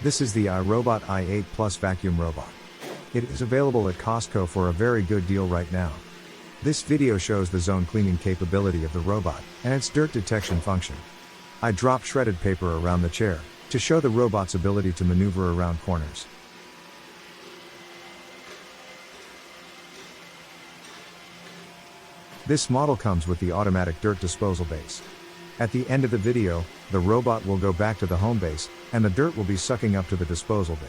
This is the iRobot i8 Plus vacuum robot. It is available at Costco for a very good deal right now. This video shows the zone cleaning capability of the robot, and its dirt detection function. I dropped shredded paper around the chair, to show the robot's ability to maneuver around corners. This model comes with the automatic dirt disposal base. At the end of the video, the robot will go back to the home base, and the dirt will be sucking up to the disposal bin.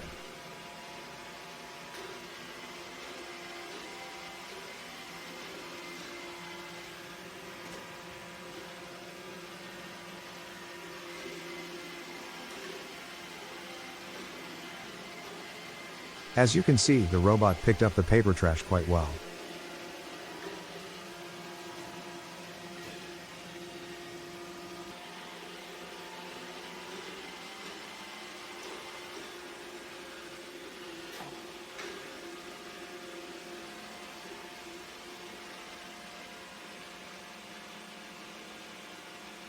As you can see, the robot picked up the paper trash quite well.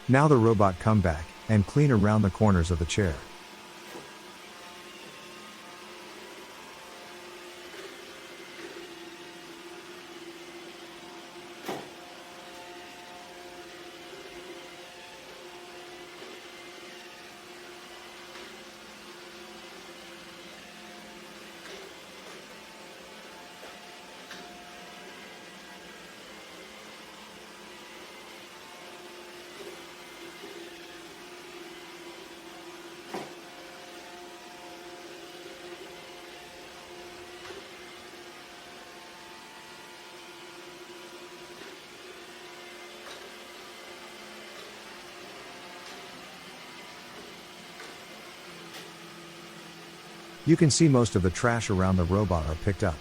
Now the robot come back, and clean around the corners of the chair. You can see most of the trash around the robot are picked up.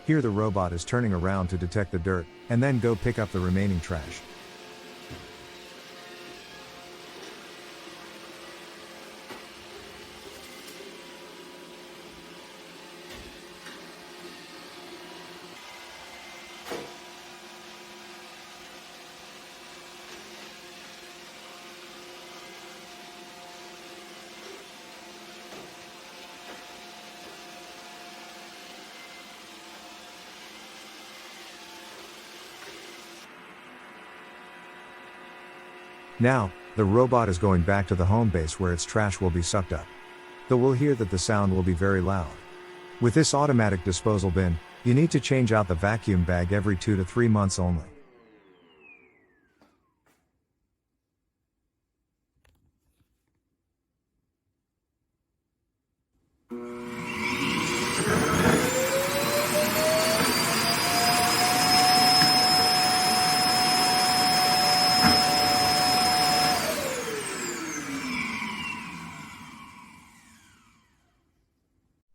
Here the robot is turning around to detect the dirt, and then go pick up the remaining trash. Now, the robot is going back to the home base where its trash will be sucked up. Though we'll hear that the sound will be very loud. With this automatic disposal bin, you need to change out the vacuum bag every 2 to 3 months only.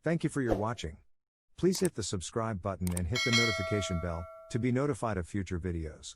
Thank you for your watching. Please hit the subscribe button and hit the notification bell to be notified of future videos.